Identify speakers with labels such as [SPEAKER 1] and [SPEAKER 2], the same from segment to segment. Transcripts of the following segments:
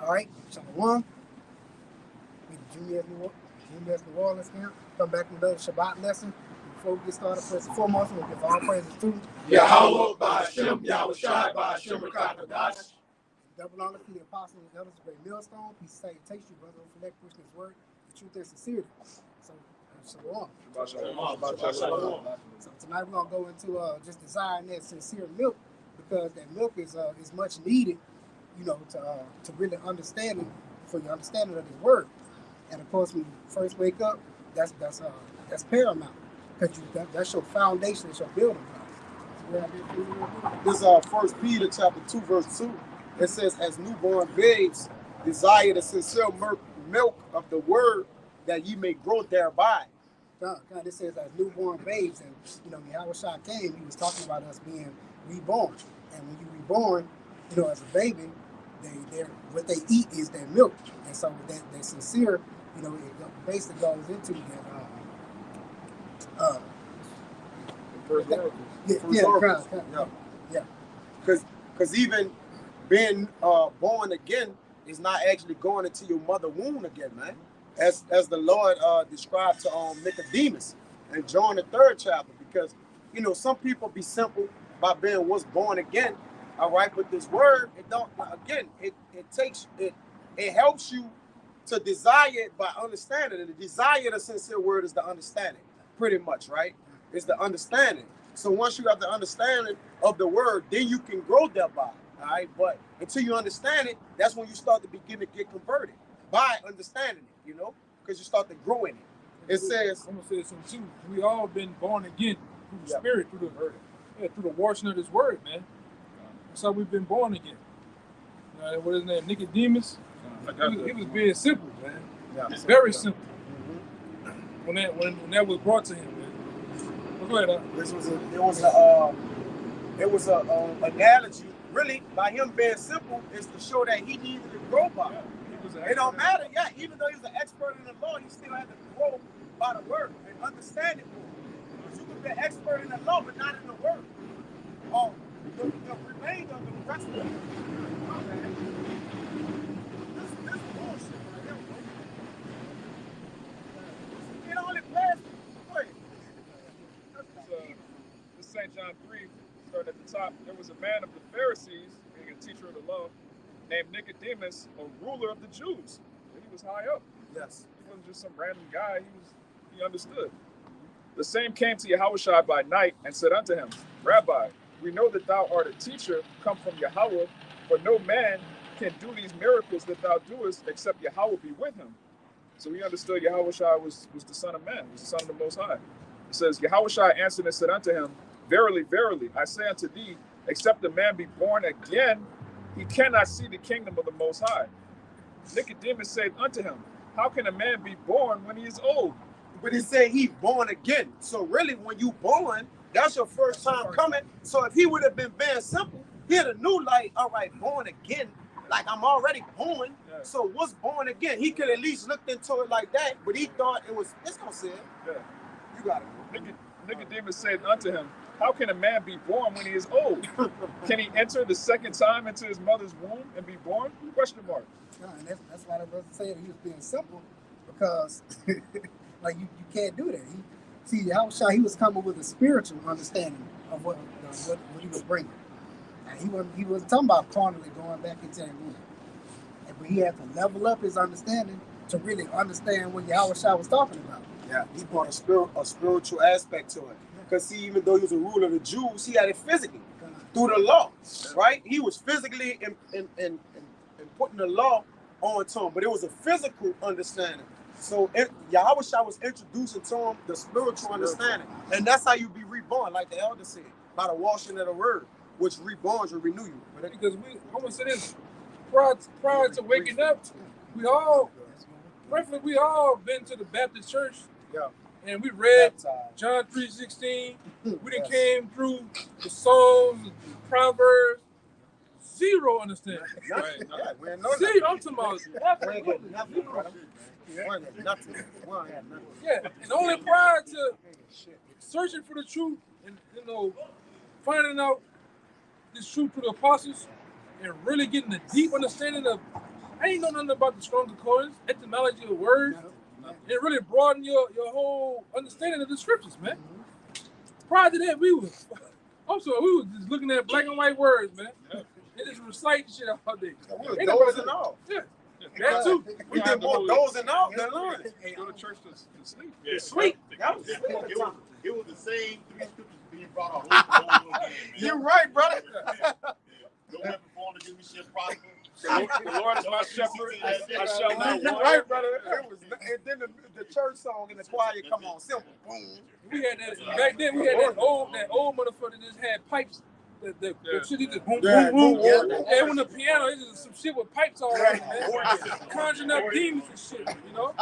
[SPEAKER 1] All right, so one, we GMS New Orleans camp. Come back with another Shabbat lesson. Before we get started, first and foremost, we'll give all praises to
[SPEAKER 2] Yahweh Ba'Shem, Yahweh Shai Ba'Shem Rakatadash.
[SPEAKER 1] double honor to the apostles and elders of Great Millstone. Peace, salutation, brother. Don't forget pushing his word, the truth and sincerity. So, shalom. So tonight we're gonna go into just desiring that sincere milk because that milk is much needed, to really understand it for your understanding of His word. And of course, when you first wake up, that's paramount because that's your foundation, it's your building block.
[SPEAKER 3] This is 1 Peter chapter 2, verse 2. It says, as newborn babes, desire the sincere milk of the word that ye may grow thereby.
[SPEAKER 1] God, it says as newborn babes, and Yahweh Shah came, he was talking about us being reborn. And when you're reborn, as a baby, what they eat is their milk. And so that sincere, it basically goes into that.
[SPEAKER 3] First
[SPEAKER 1] yeah.
[SPEAKER 3] Because even being born again is not actually going into your mother womb again, man. As the Lord described to Nicodemus in John the 3rd chapter, because some people be simple by being what's born again, all right. But this word, it don't again. It helps you to desire it by understanding. And the desire, the sincere word, is the understanding, pretty much, right? It's the understanding. So once you have the understanding of the word, then you can grow thereby. All right. But until you understand it, that's when you start to begin to get converted by understanding it, because you start to grow in it. It says,
[SPEAKER 2] I'm gonna say something too. We all been born again through the Spirit, through the washing of this word, man. That's how we've been born again. What is his name? Nicodemus. He was being simple, man. Yeah. It's very simple. When that was brought to him, man. But go ahead.
[SPEAKER 3] It was a analogy. Really, by him being simple, is to show that he needed to grow by. It don't matter, even though he was an expert in the law, he still had to grow by the word and understand it more. Because you can be an expert in the law, but not in the word. The remainder of the rest of it. This bullshit right here, bro. It only passed.
[SPEAKER 2] This St. John 3, starting at the top. There was a man of the Pharisees, being a teacher of the law, named Nicodemus, a ruler of the Jews. He was high up.
[SPEAKER 3] Yes.
[SPEAKER 2] He wasn't just some random guy. He understood. The same came to Yahushua by night and said unto him, Rabbi, we know that thou art a teacher come from Yahweh, for no man can do these miracles that thou doest except Yahweh be with him. So he understood Yahushua was the Son of Man, was the Son of the Most High. It says, Yahushua answered and said unto him, Verily, verily, I say unto thee, except a man be born again, he cannot see the kingdom of the Most High. Nicodemus said unto him, how can a man be born when he is old?
[SPEAKER 3] But it said he born again. So really, when you born, that's your first time coming. So if he would have been very simple, he'd have knew, like, all right, born again. Like, I'm already born. Yeah. So what's born again? He could at least looked into it like that, but he thought it's gonna say it. Yeah. You got it.
[SPEAKER 2] Nicodemus said unto him, how can a man be born when he is old? Can he enter the second time into his mother's womb and be born? Question mark.
[SPEAKER 1] Yeah, and that's why the brother said he was being simple, because like you can't do that. He was coming with a spiritual understanding of what he was bringing. And he wasn't talking about carnally going back into that womb. But he had to level up his understanding to really understand what Yahushua was talking about.
[SPEAKER 3] Yeah, he brought a spiritual aspect to it. Because see, even though he was a ruler of the Jews, he had it physically through the law, right? He was physically in putting the law onto him, but it was a physical understanding. So Yahushua was introducing to him the spiritual understanding, and that's how you be reborn, like the elder said, by the washing of the word, which reborns or renew you.
[SPEAKER 2] Because I want to say this, prior to waking up, we all been to the Baptist church.
[SPEAKER 3] Yeah.
[SPEAKER 2] And we read John 3:16. We done came through the Psalms, the Proverbs. Zero understanding.
[SPEAKER 3] Right.
[SPEAKER 2] See, I'm talking about
[SPEAKER 3] nothing.
[SPEAKER 2] Yeah, and only prior to searching for the truth and finding out this truth through the apostles and really getting a deep understanding of
[SPEAKER 4] I ain't know nothing about the Strong Concordance, etymology of words. It really broadened your whole understanding of the scriptures, man. Prior to that, we was just looking at black and white words, man. And just reciting shit all day.
[SPEAKER 3] We was dozing off.
[SPEAKER 4] Yeah. That too.
[SPEAKER 3] We did more dozing off than learning.
[SPEAKER 2] Go to church to sleep.
[SPEAKER 5] Yeah,
[SPEAKER 4] Sweet.
[SPEAKER 5] It was the same three scriptures being brought out over again.
[SPEAKER 3] You're right, brother.
[SPEAKER 5] No weapon formed against me shall prosper.
[SPEAKER 2] The Lord is my shepherd. I shall not
[SPEAKER 3] You're
[SPEAKER 2] want.
[SPEAKER 3] right, brother. And then the church song and the choir come on. Simple. Boom.
[SPEAKER 4] We had that back then. We had that old motherfucker that just had pipes. The shit he just boom,
[SPEAKER 3] Yeah,
[SPEAKER 4] boom, boom.
[SPEAKER 3] yeah.
[SPEAKER 4] And when the piano, it's just some shit with pipes all around, man. Conjuring up demons and shit, you know.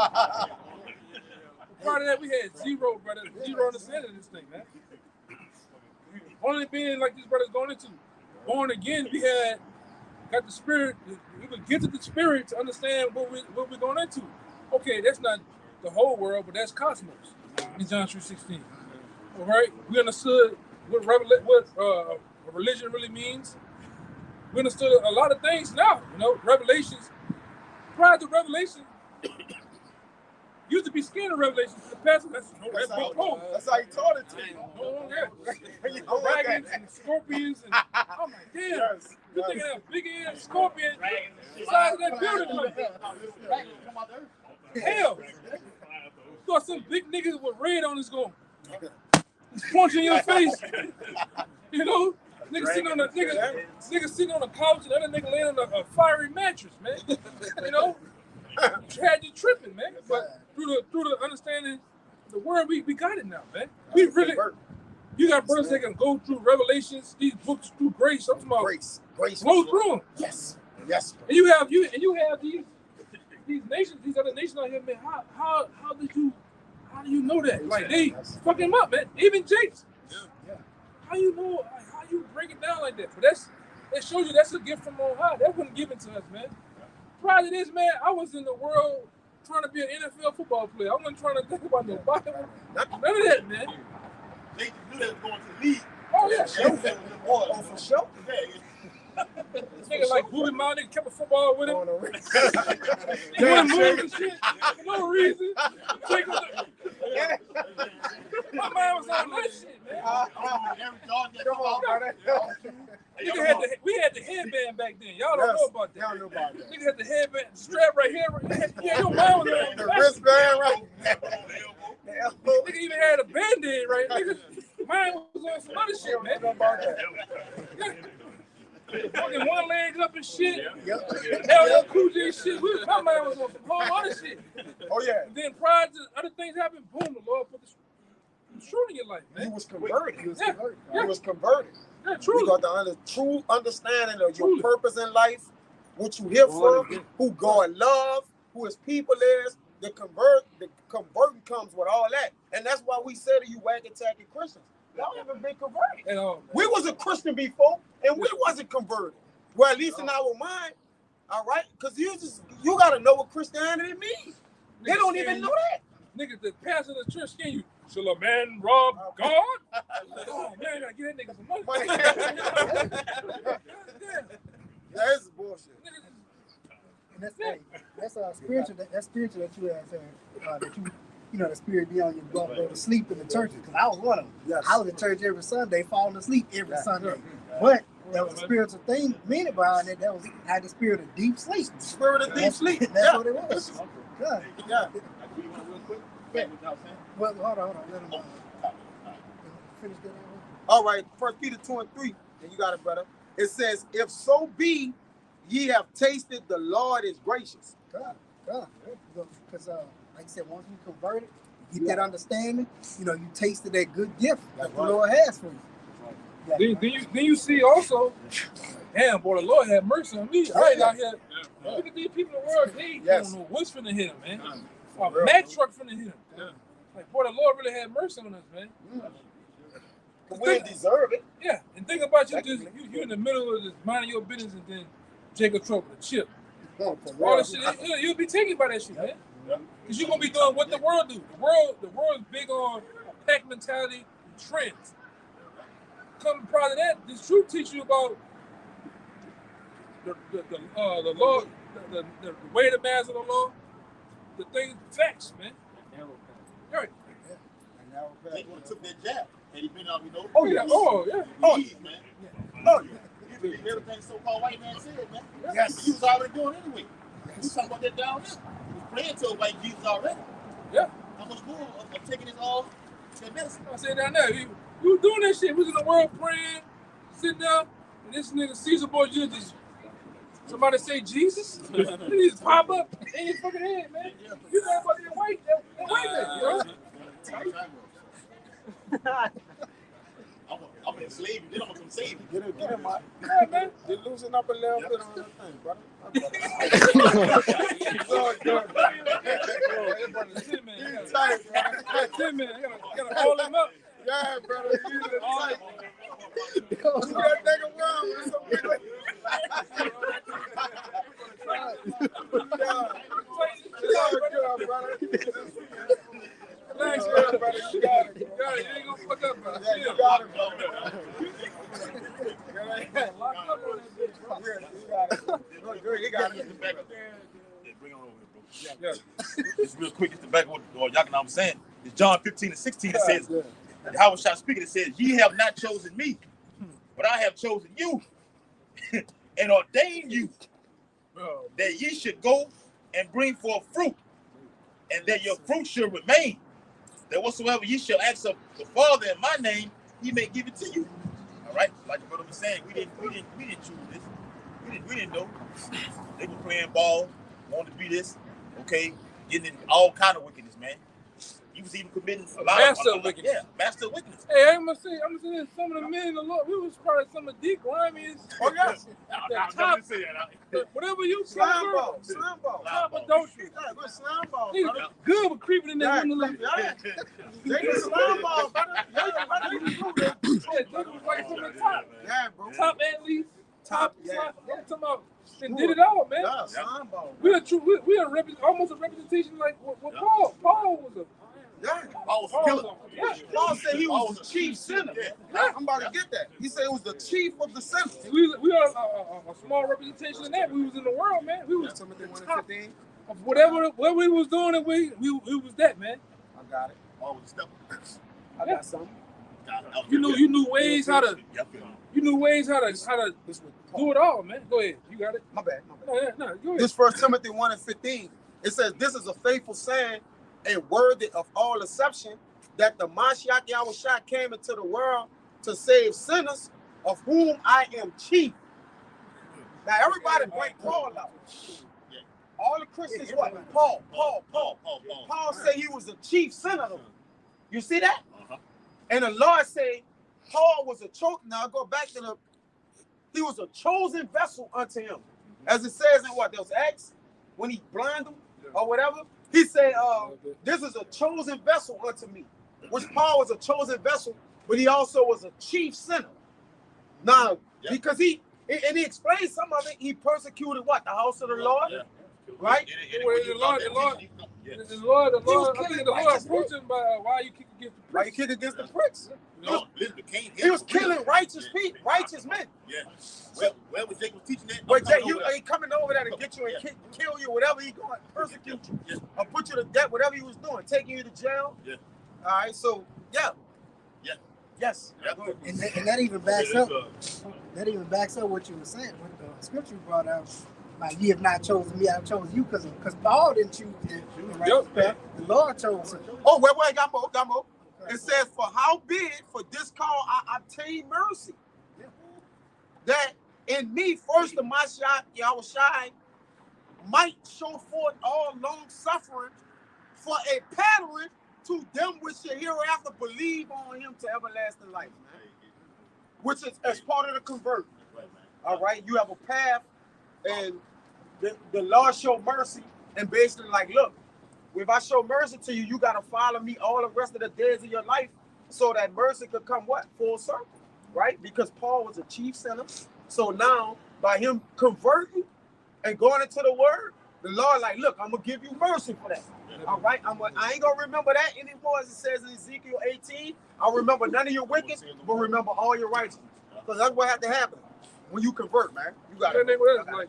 [SPEAKER 4] Part of that, we had zero understanding of this thing, man. Only being like these brothers going into born again, we got the spirit. We would get to the spirit to understand what we're going into. Okay, that's not the whole world, but that's cosmos in John 3:16. All right, we understood what religion really means. We understood a lot of things now. You know, Revelations. Prior to Revelation, used to be scared of Revelations. The pastor, that's
[SPEAKER 3] how he taught it to you.
[SPEAKER 4] Dragons and scorpions and I'm like, damn,
[SPEAKER 3] Yes,
[SPEAKER 4] you thinking of a big ass scorpion the size of that building? Hell, you thought some big niggas with red on his going punch in your face. You know, nigga sitting on the couch and the other nigga laying on a fiery mattress, man. You know, had you tripping, man. But through the understanding of the word, we got it now, man. We really. You got brothers that can go through Revelations, these books through grace. I'm talking about
[SPEAKER 3] Grace.
[SPEAKER 4] flow through them.
[SPEAKER 3] Yes. Yes.
[SPEAKER 4] And you have these nations, these other nations out here, man. How do you know that? Like they fuck him up, man. Even Jakes.
[SPEAKER 2] Yeah.
[SPEAKER 4] How you know? How you break it down like that? But that shows you that's a gift from on high. That wasn't given to us, man. Prior to this, man, I was in the world trying to be an NFL football player. I wasn't trying to think about no Bible. None of that, man.
[SPEAKER 5] They knew they was going to the league.
[SPEAKER 4] Oh yeah, sure.
[SPEAKER 3] Oh, for sure.
[SPEAKER 4] This nigga like Booby Mount, nigga kept a football with him.
[SPEAKER 3] On the
[SPEAKER 4] He wouldn't move and shit for no reason. My mind was on that shit, man.
[SPEAKER 3] Come on, brother.
[SPEAKER 4] We had the headband back then. Y'all don't know about that.
[SPEAKER 3] Y'all know about that.
[SPEAKER 4] Nigga had the headband strap right here. Yeah, your mind was on
[SPEAKER 3] The
[SPEAKER 4] that.
[SPEAKER 3] wristband, right? The elbow.
[SPEAKER 4] Nigga even had a band-aid, right? Nigga, mine was on some other shit, man.
[SPEAKER 3] Know about that.
[SPEAKER 4] Fucking one leg up and shit.
[SPEAKER 3] Yep.
[SPEAKER 4] LL Cool J shit. My mind was on some whole other shit.
[SPEAKER 3] Oh yeah.
[SPEAKER 4] And then prior to other things happened, boom, the Lord put the truth in your life,
[SPEAKER 3] He
[SPEAKER 4] man.
[SPEAKER 3] was converted. He was
[SPEAKER 4] Yeah.
[SPEAKER 3] converted.
[SPEAKER 4] Yeah.
[SPEAKER 3] He was converted.
[SPEAKER 4] Yeah,
[SPEAKER 3] You
[SPEAKER 4] truly.
[SPEAKER 3] got the true understanding of
[SPEAKER 4] Truly.
[SPEAKER 3] your purpose in life, what you here for, who God love, who His people is. The converting comes with all that, and that's why we say to you, wagon tacky Christians, y'all haven't been converted.
[SPEAKER 4] At all, man.
[SPEAKER 3] We was a Christian before, and we wasn't converted. Well, at least in our mind, all right, because you gotta know what Christianity means. They don't even know that.
[SPEAKER 4] Nigga, the pastor of the church skin you. Shall a man rob God? Oh man, I gotta get that nigga some money. Goddamn.
[SPEAKER 3] That's bullshit.
[SPEAKER 1] And that's spiritual. That's spiritual that you have that you know the spirit be on you go to sleep in the churches. Because I was one of them.
[SPEAKER 3] Yes.
[SPEAKER 1] I was in church every Sunday, falling asleep every Sunday. But that was a spiritual thing meaning behind it. That was had the spirit of deep sleep.
[SPEAKER 3] Spirit of deep sleep.
[SPEAKER 1] That's what it was. Yeah.
[SPEAKER 3] Yeah.
[SPEAKER 1] Well, hold on. Let him finish that.
[SPEAKER 3] All right, 1 Peter 2:3, and you got it, brother. It says, if so be ye have tasted the Lord is gracious.
[SPEAKER 1] God. Because like I said, once you convert it, you get that understanding, you know, you tasted that good gift that the Lord has for you. Yeah.
[SPEAKER 4] Then you see also, damn boy, the Lord have mercy on me. I ain't out here. Look at these people in the world, they don't know what's finna hit them, man. A Mack truck finna hit them.
[SPEAKER 2] Yeah.
[SPEAKER 4] Like, boy, the Lord really had mercy on us, man.
[SPEAKER 3] We didn't deserve it.
[SPEAKER 4] Yeah, and think about you you in the middle of this minding your business, and then Jacob Trump with a chip. All that shit, you'll be taken by that shit, man. Because you're gonna be doing what the world do. The world is big on pack mentality and trends. Coming prior to that, this truth teach you about the law, the way the mass of the law, the thing facts, man. Right.
[SPEAKER 1] And now we're
[SPEAKER 5] They
[SPEAKER 1] back.
[SPEAKER 5] would have took that jab. Had he been out,
[SPEAKER 4] Oh yeah. Oh yeah.
[SPEAKER 3] Oh,
[SPEAKER 5] man.
[SPEAKER 3] Oh, yeah.
[SPEAKER 5] He believed everything so-called white man said, man.
[SPEAKER 1] Yes.
[SPEAKER 5] He was already doing it anyway. He was talking about that down there. He was praying to a white Jesus already.
[SPEAKER 4] Yeah.
[SPEAKER 5] How much more of taking his all that medicine?
[SPEAKER 4] I said down there, we was doing that shit. We was in the world praying, sitting there, and this nigga Caesar Borgia just somebody say Jesus, he just pop up in your fucking head, man. You know about that white man, you know?
[SPEAKER 5] I'm in slavery. Then I'm gonna come save you.
[SPEAKER 3] Get him, Mike.
[SPEAKER 4] Yeah, man.
[SPEAKER 3] You're losing up a little bit on that thing, brother.
[SPEAKER 4] Tin man,
[SPEAKER 3] He's tight, brother.
[SPEAKER 4] Tin man, you gotta hold him up.
[SPEAKER 3] Yeah, brother. He's tight.
[SPEAKER 1] Yo,
[SPEAKER 3] Move that nigga around with some good, brother.
[SPEAKER 4] Thanks,
[SPEAKER 3] Yeah,
[SPEAKER 4] man.
[SPEAKER 3] brother. You got it.
[SPEAKER 4] You got it. You ain't gonna fuck up, bro.
[SPEAKER 3] Yeah, you got it, brother. Yeah,
[SPEAKER 4] Lock up on that bitch, bro.
[SPEAKER 3] you got it. Good, you got it.
[SPEAKER 5] Yeah, bring it on over here, bro.
[SPEAKER 4] Yeah.
[SPEAKER 5] It's real quick. It's the back of what y'all know what I'm saying. It's John 15:16. It says, and Howard Shah speaking, it says, ye have not chosen me, but I have chosen you and ordained you
[SPEAKER 4] Bro.
[SPEAKER 5] that ye should go and bring forth fruit, and that your fruit should remain. That whatsoever ye shall ask of the Father in my name, he may give it to you. All right, like the brother was saying, we didn't choose this. We didn't know. They were playing ball, wanted to be this, okay, getting in all kind of wickedness, man. He was even committing a lot
[SPEAKER 4] Master
[SPEAKER 5] of
[SPEAKER 4] of wickedness.
[SPEAKER 5] Yeah, master of wickedness.
[SPEAKER 4] Hey, I'm gonna say this. Some of the men in the Lord, we was probably some of the grimiest.
[SPEAKER 3] Oh, yes.
[SPEAKER 4] Whatever you
[SPEAKER 3] Slime ball. Slime ball.
[SPEAKER 4] top adultery.
[SPEAKER 3] Yeah, good slime ball,
[SPEAKER 4] Nigga,
[SPEAKER 3] brother.
[SPEAKER 4] good with creeping in that
[SPEAKER 3] Yeah,
[SPEAKER 4] woman.
[SPEAKER 3] yeah. Take the slime ball, brother. Yeah, brother. You can do that.
[SPEAKER 4] Yeah, Jacob was right from the top.
[SPEAKER 3] Yeah, bro.
[SPEAKER 4] Top athletes, top,
[SPEAKER 3] Yeah.
[SPEAKER 4] top. I'm talking about, and did it all, man.
[SPEAKER 3] Yeah, slime ball.
[SPEAKER 4] We are true. We are almost a representation like what Paul. Paul was a.
[SPEAKER 3] Yeah.
[SPEAKER 5] Paul was a
[SPEAKER 4] Paul
[SPEAKER 5] killer.
[SPEAKER 4] was a yeah.
[SPEAKER 3] Paul said he was the chief sinner.
[SPEAKER 5] Yeah.
[SPEAKER 3] I'm about to get that. He said it was the chief of the sinners.
[SPEAKER 4] We are a small representation of that. We was in the world, man. We was
[SPEAKER 3] Timothy
[SPEAKER 4] the
[SPEAKER 3] 1 and
[SPEAKER 4] top
[SPEAKER 3] 15.
[SPEAKER 4] of whatever we was doing, and we was that, man.
[SPEAKER 3] I got it.
[SPEAKER 5] Paul was a step.
[SPEAKER 3] I got something.
[SPEAKER 4] You knew ways how to
[SPEAKER 3] This was
[SPEAKER 4] do it all, man. Go ahead, you got it.
[SPEAKER 3] My bad.
[SPEAKER 4] No, go ahead.
[SPEAKER 3] This 1 Timothy 1 and 15. It says, this is a faithful saying and worthy of all exception, that the Mashiach Yahushua came into the world to save sinners, of whom I am chief. Now everybody break Paul out. All the Christians what? Paul. Paul said he was the chief sinner. You see that? And the Lord said Paul was a chosen. Now I go back to he was a chosen vessel unto him. As it says in what? Those Acts, when he blinded them or whatever. He said, this is a chosen vessel unto me. Which Paul was a chosen vessel, but he also was a chief sinner. Now, because he explained some of it, he persecuted what? The house of the Lord? Right?
[SPEAKER 4] The Lord, I think the Lord approached him by why you kick against the
[SPEAKER 3] Why you
[SPEAKER 4] pricks.
[SPEAKER 3] kick against the pricks?
[SPEAKER 5] No, listen, Cain.
[SPEAKER 3] He was killing righteous people, righteous men.
[SPEAKER 5] Yeah. Where was Jacob teaching that?
[SPEAKER 3] But Jay, he coming over there to get you and kill you, whatever he going, persecute you,
[SPEAKER 5] Yeah.
[SPEAKER 3] or put you to death, whatever he was doing, taking you to jail.
[SPEAKER 5] Yeah.
[SPEAKER 3] All right, so yeah.
[SPEAKER 5] Yeah.
[SPEAKER 3] Yes.
[SPEAKER 5] Yeah.
[SPEAKER 1] And that even backs up. That even backs up what you were saying, what the scripture brought out. Like, ye have not chosen me, I've chosen you, because Paul didn't choose him. Right?
[SPEAKER 4] Yep.
[SPEAKER 1] The Lord chose him.
[SPEAKER 3] Oh, wait, got more. It says, for how big for this call I obtain mercy, that in me first the Mashiach Yahushua might show forth all long suffering for a pattern to them which shall hereafter believe on him to everlasting life, man. Which is as part of the convert. All right, you have a path, and the Lord show mercy, and basically like, look, if I show mercy to you, you got to follow me all the rest of the days of your life so that mercy could come what? Full circle, right? Because Paul was a chief sinner. So now, by him converting and going into the word, the Lord like, look, I'm going to give you mercy for that. All right? I ain't going to remember that anymore, as it says in Ezekiel 18. I'll remember none of your wicked, but remember all your righteousness. Because that's what had to happen. when you convert, man. You got
[SPEAKER 4] Everything with us, like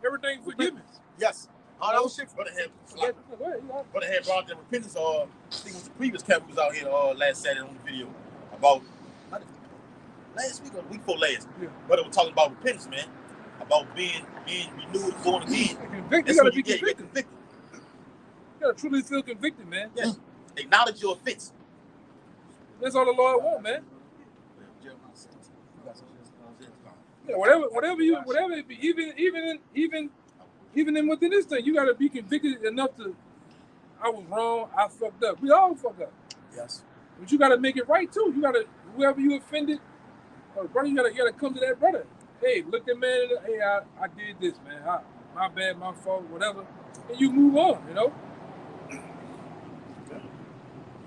[SPEAKER 4] everything forgiven.
[SPEAKER 3] Yes. All that shit.
[SPEAKER 5] Brother had,
[SPEAKER 4] Go ahead, you know.
[SPEAKER 5] brother had brought the repentance. I think it was the previous camp we was out here last Saturday on the video about last week or the week before last.
[SPEAKER 4] Yeah.
[SPEAKER 5] Brother was talking about repentance, man. About being renewed, born again.
[SPEAKER 4] Convicted.
[SPEAKER 5] That's
[SPEAKER 4] You gotta
[SPEAKER 5] when
[SPEAKER 4] be
[SPEAKER 5] you get
[SPEAKER 4] convicted.
[SPEAKER 5] convicted.
[SPEAKER 4] You gotta truly feel convicted, man.
[SPEAKER 5] Yes. Acknowledge your offense.
[SPEAKER 4] That's all the Lord wants, man. Yeah, whatever it be, even in within this thing, you gotta be convicted enough to. I was wrong. I fucked up. We all fuck up.
[SPEAKER 3] Yes.
[SPEAKER 4] But you gotta make it right too. You gotta whoever you offended, brother, you gotta come to that brother. Hey, look that man. Hey, I did this, man. My bad, my fault, whatever. And you move on. You know.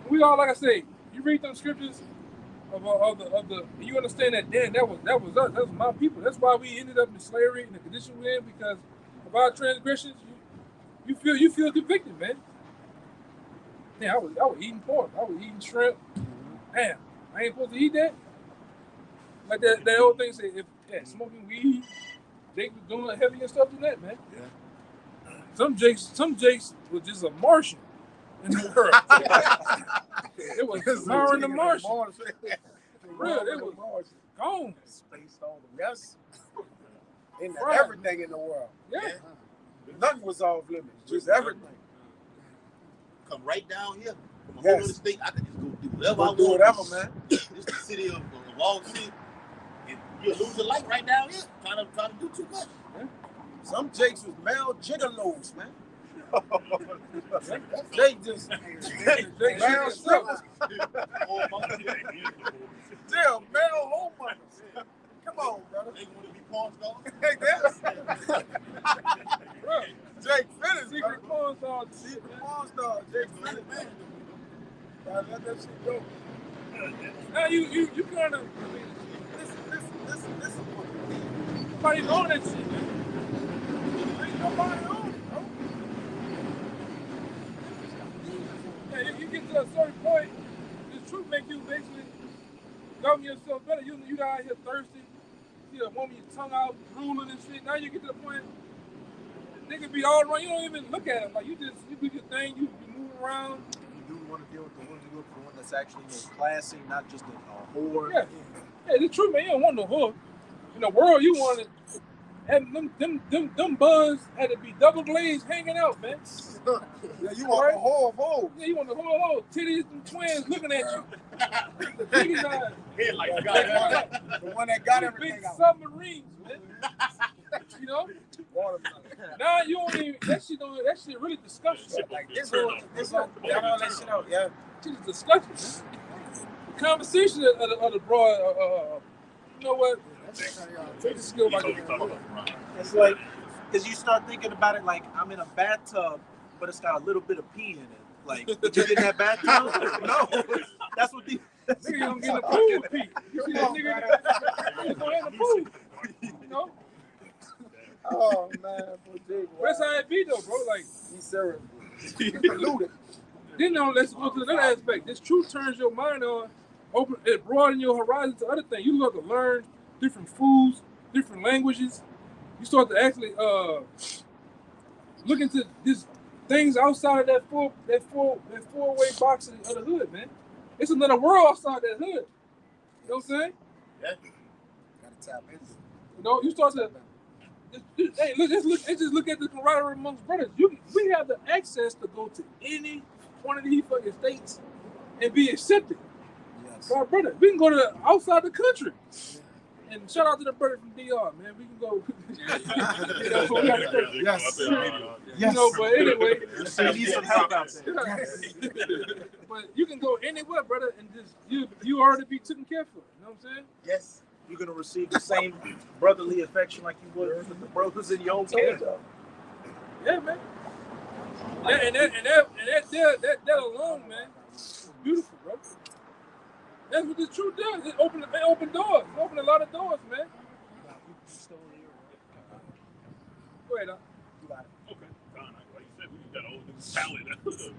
[SPEAKER 4] We all, like I say, you read them scriptures of the you understand that damn that was us. That was my people. That's why we ended up in slavery in the condition we're in because of our transgressions. You feel convicted, man. Yeah, I was eating pork. I was eating shrimp. Damn, I ain't supposed to eat that. Like that old thing say, if smoking weed, Jake was doing heavier stuff than that, man.
[SPEAKER 5] Yeah.
[SPEAKER 4] Some Jakes was just a Martian in the world. It was Myron the Martian. For real, it was gone.
[SPEAKER 3] Space on them. Yes. In
[SPEAKER 4] Right.
[SPEAKER 3] everything in the world.
[SPEAKER 4] Yeah.
[SPEAKER 3] Nothing was off limits. Just everything.
[SPEAKER 5] Come right down here. From a
[SPEAKER 3] Yes.
[SPEAKER 5] whole other state, I can just go do whatever I
[SPEAKER 3] Go
[SPEAKER 5] want.
[SPEAKER 3] do whatever, man.
[SPEAKER 5] This is the city of Wall City. And you'll lose your life right down here. Trying to do too much.
[SPEAKER 3] Some Jakes was male gigolos, man. Jake just
[SPEAKER 4] Jake
[SPEAKER 3] male
[SPEAKER 4] shit
[SPEAKER 3] strippers.
[SPEAKER 5] Oh, my God.
[SPEAKER 3] Still male homeowners. Come on, brother.
[SPEAKER 5] They want to be porn stars.
[SPEAKER 3] Hey, that's
[SPEAKER 4] Bro,
[SPEAKER 3] Jake Phillips,
[SPEAKER 4] secret porn star shit,
[SPEAKER 3] Secret
[SPEAKER 4] man.
[SPEAKER 3] porn star, Jake Phillips, man. Gotta let that shit go.
[SPEAKER 4] Now you kind of
[SPEAKER 3] Listen.
[SPEAKER 4] nobody know that shit, man.
[SPEAKER 3] Ain't nobody on it, bro.
[SPEAKER 4] Yeah, you get to a certain point, the truth make you basically govern yourself better. You out here thirsty, see a woman, your tongue out, drooling and shit. Now you get to the point, they could be all around. You don't even look at them. Like you do your thing, you move around.
[SPEAKER 6] You do want to deal with the one you look for one that's actually classy, not just a whore.
[SPEAKER 4] Yeah, the truth, man. You don't want no whore. In the world, you want it. And them buns had to be double glazed hanging out, man.
[SPEAKER 3] Yeah, you want the whole of old.
[SPEAKER 4] Yeah, you want the whole titties and twins looking at you. The titties are
[SPEAKER 5] Headlights
[SPEAKER 3] The one that got
[SPEAKER 4] big
[SPEAKER 3] everything out.
[SPEAKER 4] submarines, man. You know?
[SPEAKER 3] Watermelon.
[SPEAKER 4] Now you don't even that shit really disgusting.
[SPEAKER 3] Like this all that shit out. Yeah.
[SPEAKER 4] Shit is disgusting, man. The conversation of the broad, you know what? Take the skill by
[SPEAKER 6] It's like, because you start thinking about it like I'm in a bathtub, but it's got a little bit of pee in it. Like, did you get in that bathtub? No. That's what the
[SPEAKER 4] nigga don't get in the pool, Pete. You see that nigga go in the pool. You know?
[SPEAKER 3] Oh man, poor Jake.
[SPEAKER 4] But that's how it be though, bro. Like,
[SPEAKER 3] He's serious. He polluted.
[SPEAKER 4] then let's go to another aspect. This truth turns your mind on, it broadens your horizon to other things. You start to learn different foods, different languages. You start to actually look into these things outside of that four-way box of the hood, man. It's another world outside that hood. You know what I'm saying?
[SPEAKER 5] Yeah.
[SPEAKER 3] Gotta tap into.
[SPEAKER 4] You know, you start to hey, just look at the camaraderie amongst brothers. We have the access to go to any one of these fucking states and be accepted.
[SPEAKER 3] Yes.
[SPEAKER 4] Our brother, we can go to outside the country. And shout out to the brother from DR, man. We can go. You know, so we gotta go.
[SPEAKER 3] Yes.
[SPEAKER 4] You know, but anyway,
[SPEAKER 6] you need some help out there.
[SPEAKER 4] but you can go anywhere, brother, and just you already be taken care of. You know what I'm saying?
[SPEAKER 5] Yes.
[SPEAKER 6] You're gonna receive the same brotherly affection like you would with the brothers in your own camp.
[SPEAKER 4] Yeah, man. And that alone, man, is beautiful, bro. That's what the truth does. It open doors. It open a lot of doors, man. Go ahead,
[SPEAKER 7] Okay, fine. Like you said, we got a whole new palette.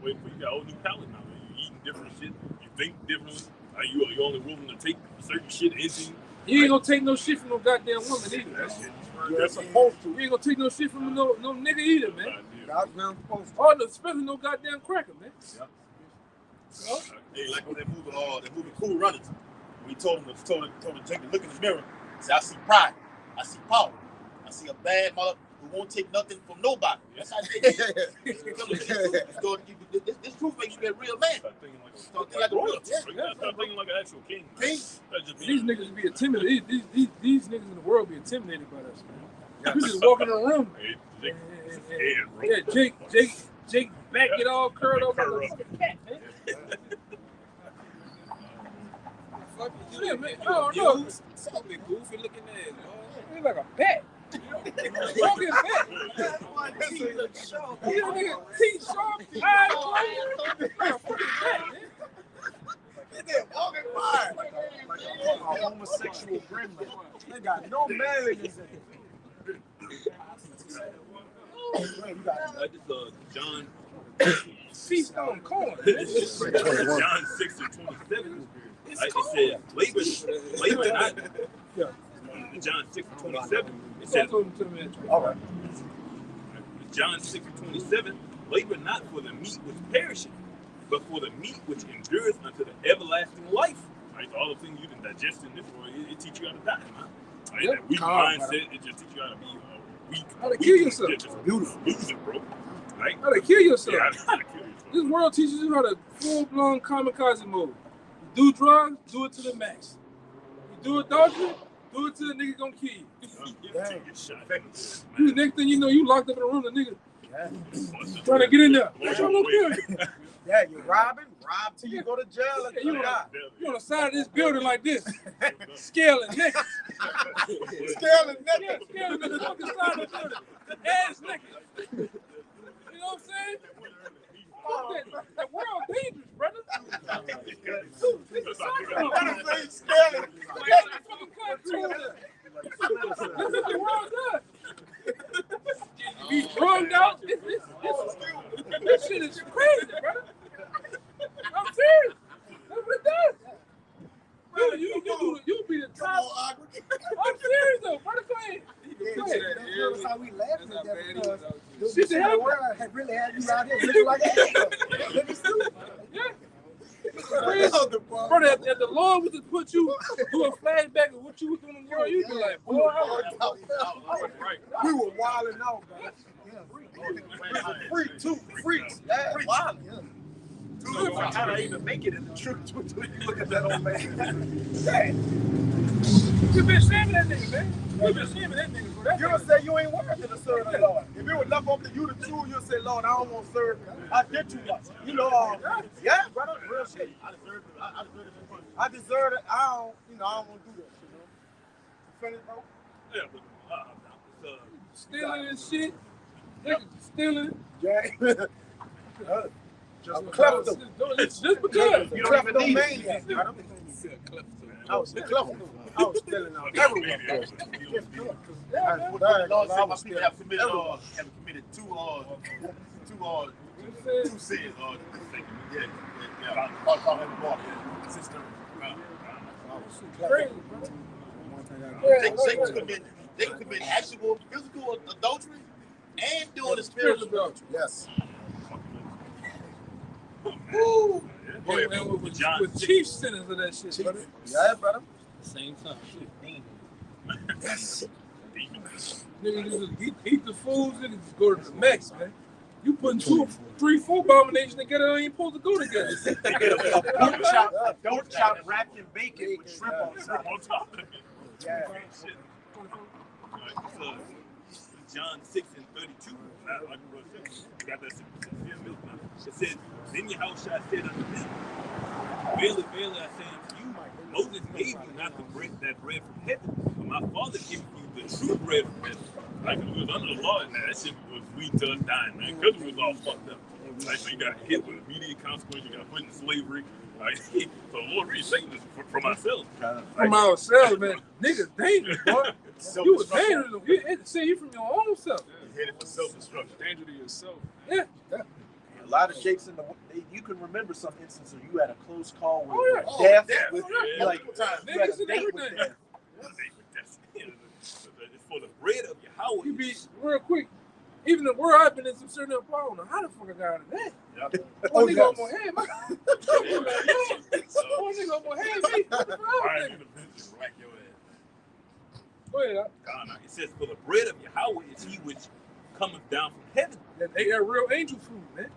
[SPEAKER 7] Wait, you got a whole new palette now. Man. You eating different shit. You think differently. You only willing to take certain shit into you.
[SPEAKER 4] You ain't gonna take no shit from no goddamn woman either.
[SPEAKER 7] That shit.
[SPEAKER 3] You're supposed to.
[SPEAKER 4] You ain't gonna take no shit from no nigga either, man.
[SPEAKER 3] Goddamn supposed to.
[SPEAKER 4] Oh, no, especially no goddamn cracker, man.
[SPEAKER 5] Hey, like on that movie Cool Runnings. We told him to take a look in the mirror. Say, I see pride. I see power. I see a bad mother who won't take nothing from nobody. That's how they get. This truth makes you a real man.
[SPEAKER 7] Start thinking like
[SPEAKER 5] Start thinking like a real.
[SPEAKER 7] Start thinking like an actual king.
[SPEAKER 5] King?
[SPEAKER 4] These niggas be intimidated. These niggas in the world be intimidated by us, man. We just walk in the room. Yeah, Jake back get all curled up like a fucking cat, man. Yeah, man. I don't know.
[SPEAKER 6] Something goofy looking ass.
[SPEAKER 4] He's like a bat. Walking bat. You nigga, teeth sharp, eyes closed. Like a fucking bat, man.
[SPEAKER 3] Walking by. Like a homosexual gremlin. They got no marriages in it.
[SPEAKER 7] John.
[SPEAKER 4] Feet on corn.
[SPEAKER 7] John 6:27. It said, labor not.
[SPEAKER 4] Yeah.
[SPEAKER 7] John 6:27. It said,
[SPEAKER 3] All right.
[SPEAKER 7] John 6:27. Labor not for the meat which perisheth, but for the meat which endureth unto the everlasting life. Right? So all the things you can digest in this world, it teach you how to die, man. Right?
[SPEAKER 4] Yep.
[SPEAKER 7] That weak mindset, it just teach you how to be weak.
[SPEAKER 4] How to kill yourself.
[SPEAKER 7] Yeah, just beautiful. Losing, bro. Right?
[SPEAKER 4] How to kill yourself.
[SPEAKER 7] Yeah, how to kill yourself.
[SPEAKER 4] This world teaches you how to full-blown kamikaze mode. You do drugs, do it to the max. You do adultery, do it to the nigga gonna kill you. You, next thing you know, you locked up in a room, the nigga trying to get in there. What y'all gonna kill you?
[SPEAKER 3] Yeah, you're rob till you go to jail.
[SPEAKER 4] Yeah, you on the side of this building like this, scaling naked.
[SPEAKER 3] Scaling naked.
[SPEAKER 4] Yeah, scaling the fucking side of the building. Ass naked. You know what I'm saying? That world dangerous, brother. This is
[SPEAKER 3] Scaling.
[SPEAKER 4] This is the world does. You be drugged out. This shit is crazy, brother. I'm serious. That's what it does. You be the top. I'm serious though, brother. Go ahead.
[SPEAKER 1] That's how we laughing at that because the world had really had you out here looking like an asshole. Looking stupid.
[SPEAKER 4] Yeah. Brother, if the Lord was to put you through a flashback of what you was doing in the world, you'd be like, boy,
[SPEAKER 3] We were wilding out, man. Freak, two freaks. Yeah, wild.
[SPEAKER 6] How to even make it in the truth when you look at that old man.
[SPEAKER 4] you been shaming that nigga, man. You been shaming that nigga, bro.
[SPEAKER 3] You don't say you ain't worthy to serve the Lord. If it was left up to you to choose, you'll say, Lord, I don't want to serve. I did too much. You know, yeah, brother, real shit. I deserve it. I don't want to do that shit, bro. You finished, bro?
[SPEAKER 7] Yeah, but
[SPEAKER 4] Stealing and shit. Nigga, stealing.
[SPEAKER 3] Yeah.
[SPEAKER 4] Just because.
[SPEAKER 3] You don't even need it. I was stealing out everywhere.
[SPEAKER 5] My people have committed two sins. They commit actual physical adultery and doing the spiritual adultery.
[SPEAKER 3] Yes.
[SPEAKER 4] Woo! With chief sinners of that shit, brother.
[SPEAKER 3] Yeah, brother.
[SPEAKER 6] Same time.
[SPEAKER 3] Yes.
[SPEAKER 4] Niggas just eat the foods, niggas just go to the max, man. You putting 2, 3, 4 abominations together, they ain't supposed to go together.
[SPEAKER 6] Don't chop wrapped in bacon with shrimp on top.
[SPEAKER 3] Yeah.
[SPEAKER 7] John 6:32. Got that it says, then Yahushua said unto them, verily, verily, I say unto you, Moses gave you not that bread from heaven, but my Father giveth you the true bread from heaven. Like we was under the law, and that shit was sweet to us dying, man, because we was all fucked up. Right? So you got hit with immediate consequence, you got put in slavery. Right? So the Lord really saved us from ourselves.
[SPEAKER 4] From ourselves, man. Niggas dangerous, boy. You was dangerous. You had to save you from your own self.
[SPEAKER 7] You're headed for self-destruction.
[SPEAKER 2] Danger to yourself.
[SPEAKER 4] Yeah.
[SPEAKER 6] A lot of shakes in the. You can remember some instances you had a close call with
[SPEAKER 4] Oh,
[SPEAKER 6] death.
[SPEAKER 7] yeah.
[SPEAKER 6] With,
[SPEAKER 7] Yeah.
[SPEAKER 6] like, you had
[SPEAKER 4] Niggas
[SPEAKER 6] a
[SPEAKER 4] and
[SPEAKER 6] date with
[SPEAKER 4] everything.
[SPEAKER 6] death.
[SPEAKER 7] bread of Yahweh.
[SPEAKER 4] You be real quick. Even the world I've been in some certain part, I don't know how the fuck I got out of that.
[SPEAKER 3] Oh,
[SPEAKER 4] Nigga
[SPEAKER 3] yes.
[SPEAKER 4] almost had me. Nigga almost had me. What the fuck?
[SPEAKER 7] Right in the bench, rack your ass.
[SPEAKER 4] Go ahead.
[SPEAKER 7] God, it says, for the bread of Yahweh is he which cometh down from heaven.
[SPEAKER 4] They're real angel food, man.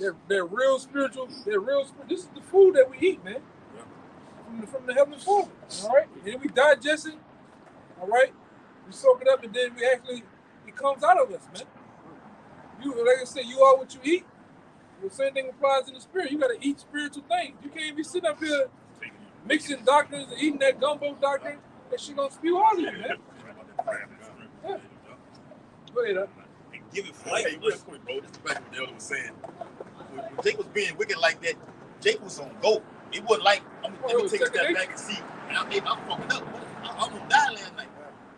[SPEAKER 7] God,
[SPEAKER 4] They're real spiritual. They're real. This is the food that we eat, man. From the heavenly Father. All right, and then we digest it. All right, we soak it up, and then we actually it comes out of us, man. You like I said, you are what you eat. The same thing applies in the spirit. You got to eat spiritual things. You can't be sitting up here mixing doctrines and eating that gumbo doctrine. That shit gonna spew all of you, man. Yeah. Go ahead.
[SPEAKER 7] And give it life.
[SPEAKER 5] Hey, real quick, bro. This is back what the elder was saying. When Jake was being wicked like that, Jake was on go. It wasn't like, let me take a step back and see. I'm fucking up. I almost died last night.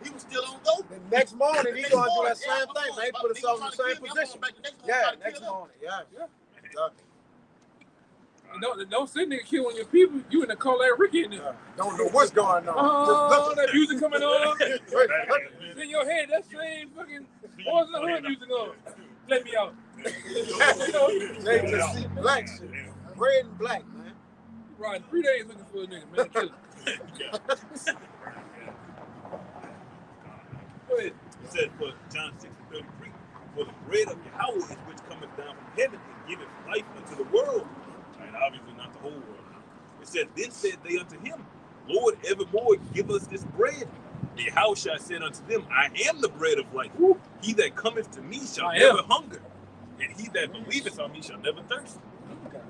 [SPEAKER 5] He was still on go.
[SPEAKER 3] The next morning, he gonna do that same thing. Man, he put himself in the same position. Yeah, next morning. Yeah. Exactly.
[SPEAKER 4] And don't say nigga kill one of your people. You in the call like Ricky in there.
[SPEAKER 3] Don't know what's going on.
[SPEAKER 4] Oh, that music coming on. In your head, that same fucking Boys in the Hood music on. Let me out.
[SPEAKER 3] They just see black shit. Red and black, man.
[SPEAKER 4] You riding 3 days looking for a nigga, man. Kill him. Go ahead.
[SPEAKER 7] It says, for John 6:33, for the bread of Yahweh is which cometh down from heaven and giveth life unto the world. And obviously not the whole world. It said, then said they unto him, Lord, evermore give us this bread. The Yahushua said unto them, I am the bread of life. He that cometh to me shall never hunger, and he that believeth on me shall never thirst.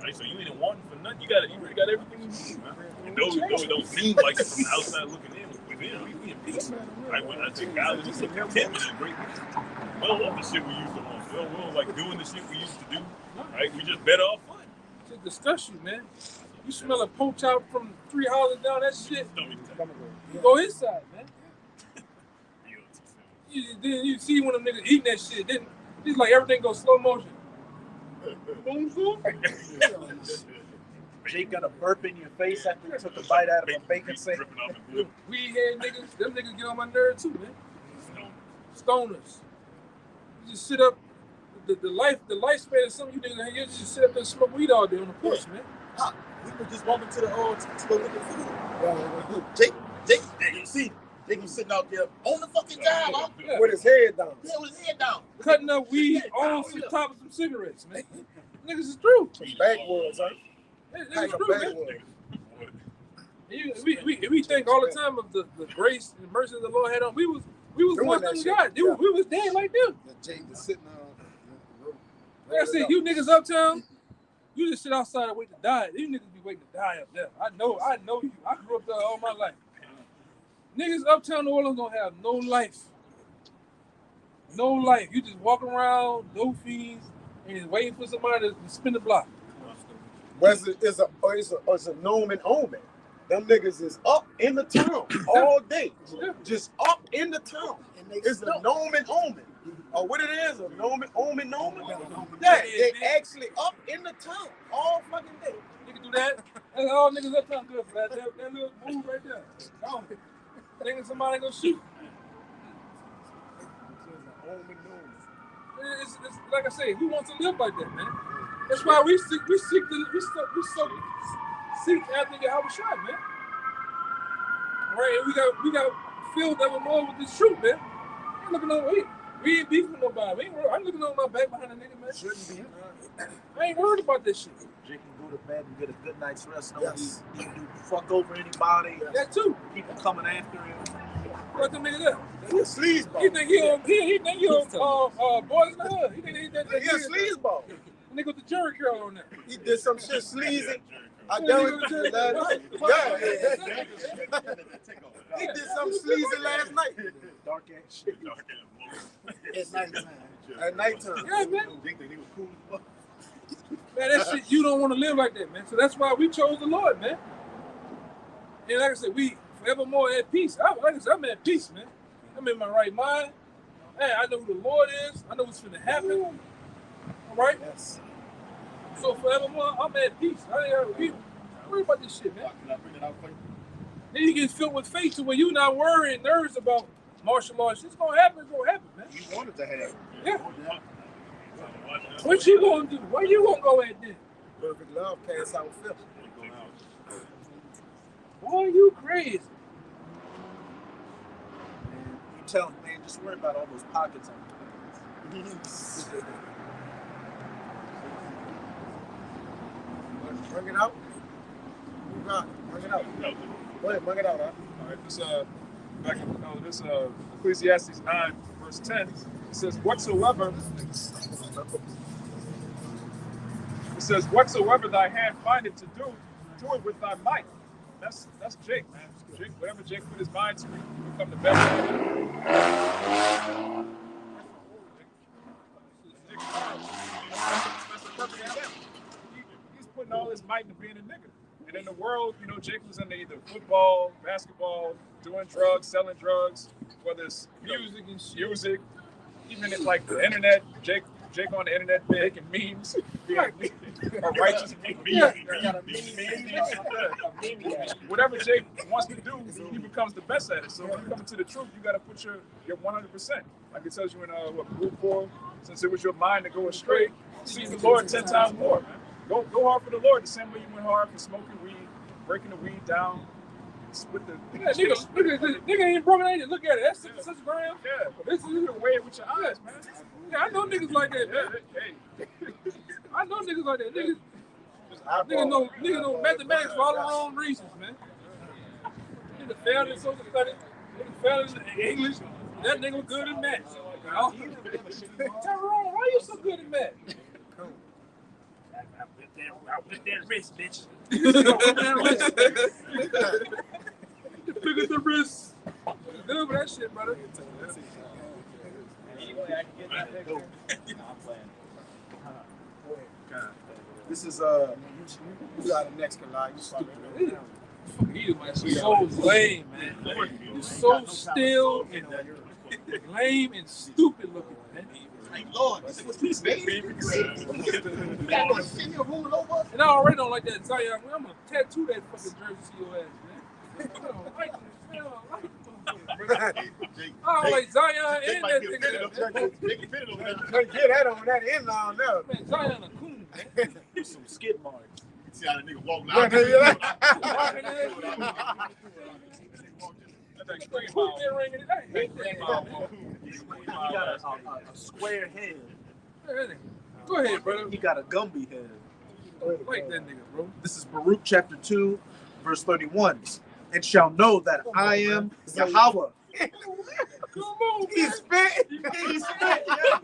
[SPEAKER 7] Right? So you ain't wanting for nothing. You already got everything you need, man. And though it don't seem like it from the outside looking in, within we in peace. Right? When I think God is just so contentment and great peace. We don't want the shit we used to want. We don't like doing the shit we used to do. Right? We just better off fun.
[SPEAKER 4] Just disgust you, man. You smell a poach out from 3 houses down, that shit. You go inside, man. Then you see one of them niggas eating that shit. Then it's like everything goes slow motion. Boom, boom.
[SPEAKER 6] Jake got a burp in your face after you took a bite out of a bacon sandwich.
[SPEAKER 4] Weed head niggas, them niggas get on my nerve too, man. Stoners. You just sit up. The lifespan of some of you niggas, you just sit up there and smoke weed all day on the porch, man.
[SPEAKER 5] We were just walking to the to go look at food. Jake, you see, Jake was sitting out there on the fucking job, huh?
[SPEAKER 4] Yeah.
[SPEAKER 3] With his head down.
[SPEAKER 5] Yeah, with his head down.
[SPEAKER 4] Cutting up weed on some top of some cigarettes, man. Niggas is true.
[SPEAKER 3] Backwoods, huh?
[SPEAKER 4] That's true, man. We think all the time of the grace and mercy of the Lord had on. We was
[SPEAKER 3] Doing
[SPEAKER 4] one
[SPEAKER 3] that
[SPEAKER 4] thing
[SPEAKER 3] shit.
[SPEAKER 4] God.
[SPEAKER 3] Yeah.
[SPEAKER 4] We was dead like them.
[SPEAKER 1] Jake is sitting on.
[SPEAKER 4] Like I said, you niggas uptown, you just sit outside and wait to die. These niggas be waiting to die up there. I know you. I grew up there all my life. Niggas uptown New Orleans don't have no life. No life. You just walking around, no fees, and just waiting for somebody to spin the block.
[SPEAKER 3] But it's a known and omen. Them niggas is up in the town all day. Just up in the town. It's a known and omen. Or what it is, a known omen. Yeah, they actually up in the town all fucking day.
[SPEAKER 4] Nigga do that. That's all niggas uptown good for that. That little move right there. Thinking somebody gonna shoot. It's like I say, who wants to live like that, man? That's why we seek after the Howard shot, man. Right, and we got filled ever more with this truth, man. Ain't looking on we ain't beefing with nobody. I'm looking on my back behind a nigga, man.
[SPEAKER 3] Shouldn't be.
[SPEAKER 4] I ain't worried about this shit.
[SPEAKER 6] Jake can go to bed and get a good night's rest. He do fuck over anybody.
[SPEAKER 4] That too.
[SPEAKER 6] People coming after him.
[SPEAKER 4] What the nigga there?
[SPEAKER 3] He a sleazeball.
[SPEAKER 4] He think he on Boys in the Hood. He think he that
[SPEAKER 3] He a sleazeball.
[SPEAKER 4] nigga with the Jerry curl on there.
[SPEAKER 3] He did some shit sleazy. I done it last night. Yeah. He did something sleazy last night.
[SPEAKER 6] Dark ass shit.
[SPEAKER 1] It's nighttime.
[SPEAKER 3] At nighttime.
[SPEAKER 4] Yeah, man. Man, that shit, you don't want to live like that, man. So that's why we chose the Lord, man. And like I said, we forevermore at peace. I'm at peace, man. I'm in my right mind. Hey, I know who the Lord is. I know what's going to happen. All right?
[SPEAKER 3] Yes.
[SPEAKER 4] So forevermore, I'm at peace. I ain't worry about this shit, man.
[SPEAKER 5] Can I bring it out for you?
[SPEAKER 4] Then you get filled with faith to where you're not worrying, nervous about martial arts. It's gonna happen. It's gonna happen, man.
[SPEAKER 3] You wanted to have
[SPEAKER 4] Yeah. What you gonna do? Where you gonna go at then?
[SPEAKER 3] perfect love casts out fear.
[SPEAKER 4] Boy, you crazy.
[SPEAKER 6] Man, you tell him, man, just worry about all those pockets on
[SPEAKER 3] Bring it out. You got it. Bring it out. Go ahead, bring it out, huh?
[SPEAKER 2] All right, this back in this Ecclesiastes 9 verse 10. It says, "Whatsoever." It says, "Whatsoever thy hand findeth to do, do it with thy might." That's Jake, man. Jake, whatever Jake put his mind to, he become the best at it. That's a perfect example. He's putting all his might into being a nigga. And in the world, you know, Jake was into either football, basketball, doing drugs, selling drugs, whether it's music and music, even if like the internet, Jake on the internet making memes, being a righteous meme. Whatever Jake wants to do, he becomes the best at it. So when you come into the truth, you got to put your 100%. Like it tells you in Luke 4, since it was your mind to go astray, seek the Lord 10 times more, man. Go hard for the Lord the same way you went hard for smoking weed, breaking the weed down. With the
[SPEAKER 4] nigga ain't broken. Ain't it? Look at it. That's 6 grams.
[SPEAKER 2] Yeah, but this is the way it with your eyes, man.
[SPEAKER 4] Yeah, I know niggas like that, man.
[SPEAKER 2] Hey,
[SPEAKER 4] I know niggas like that. Niggas know mathematics for all the wrong reasons, man. Nigga failed in social studies. Nigga failed in English. That nigga was good in math. Tyrone, why you so good at math? I whipped that wrist, bitch. You pick up the wrist. Good for that shit, brother.
[SPEAKER 3] This is you got the next Kalai. You stupid.
[SPEAKER 4] He's so lame, man. He's so still and lame and stupid looking, man.
[SPEAKER 5] Lord, this is what you say.
[SPEAKER 4] And I already don't like that Zion. I'm gonna tattoo that fucking jersey to your ass, man. I don't like this. I don't like Zion and that nigga.
[SPEAKER 3] Can't get that on that end on there.
[SPEAKER 4] Man, Zion a coon, man.
[SPEAKER 6] some skid marks.
[SPEAKER 5] See how the nigga walking
[SPEAKER 3] Yeah,
[SPEAKER 5] out.
[SPEAKER 3] yeah.
[SPEAKER 6] He got a square head.
[SPEAKER 4] Go ahead, brother.
[SPEAKER 6] He got a Gumby head.
[SPEAKER 4] Like that nigga, bro.
[SPEAKER 6] This is Baruch chapter 2, verse 31. And shall know that I am Yahweh.
[SPEAKER 4] Come on,
[SPEAKER 3] He spit. He spit. Yeah.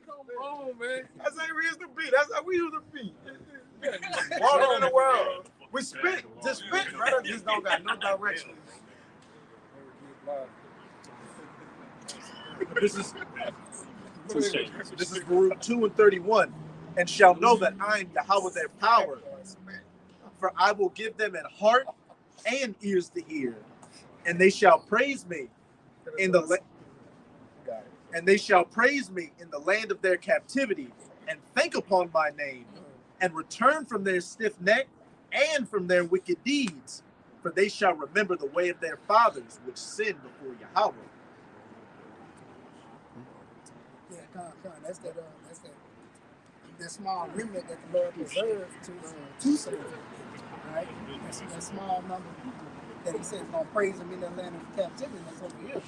[SPEAKER 4] Come on, man.
[SPEAKER 3] That's how we used to be. That's how we used to be. Walking in the world. We spit. Just spit, brother. Just don't got no direction.
[SPEAKER 6] This is Baruch 2 and 31. And shall know that I am Yahweh their power. For I will give them an heart and ears to hear, and they shall praise me in the land of their captivity, and think upon my name, and return from their stiff neck and from their wicked deeds, for they shall remember the way of their fathers, which sinned before Yahweh.
[SPEAKER 1] Yeah, that's that small remnant that the Lord reserved to serve. Right? That's that small number of people that he says gonna praise him in the land of captivity. That's over here.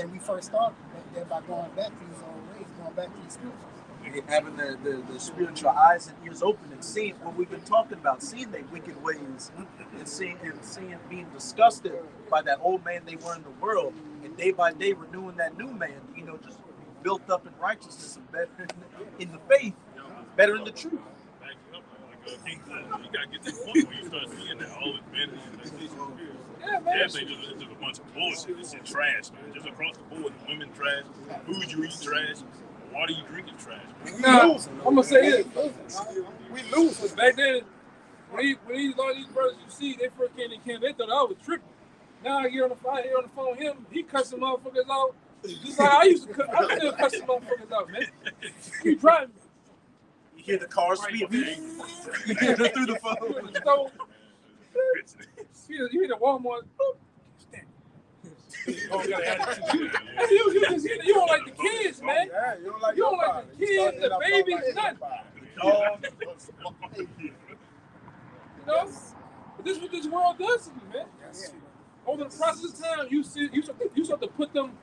[SPEAKER 1] And we first started that by going back to his old ways, going back to his scriptures.
[SPEAKER 6] Having the spiritual eyes and ears open and seeing what we've been talking about, seeing their wicked ways, and seeing being disgusted by that old man they were in the world, and day by day renewing that new man, just built up in righteousness and better in the faith, better in the truth.
[SPEAKER 7] You gotta get to the point where you start seeing that all this man is
[SPEAKER 4] Yeah, man.
[SPEAKER 7] everything just a bunch of bullshit. It's trash, man. Just across the board, women trash, food you eat trash, water you drink is trash.
[SPEAKER 4] Nah, I'm gonna say this.
[SPEAKER 3] We lose.
[SPEAKER 4] Back then, when a lot of these brothers you see, they first came in camp, they thought I was tripping. Now I get on the phone, him, he cussing motherfuckers out. Just like I used to cuss, I'm still cussing motherfuckers out, man. You driving me.
[SPEAKER 6] You hear the car speed through the phone.
[SPEAKER 4] You hear the Walmart. Oh, you got attitude. You don't like the kids, man.
[SPEAKER 3] Yeah, you don't like
[SPEAKER 4] You don't
[SPEAKER 3] nobody.
[SPEAKER 4] like the kids, the babies, nothing. You know? But this is what this world does to you, man. Over the process of time, you start to put them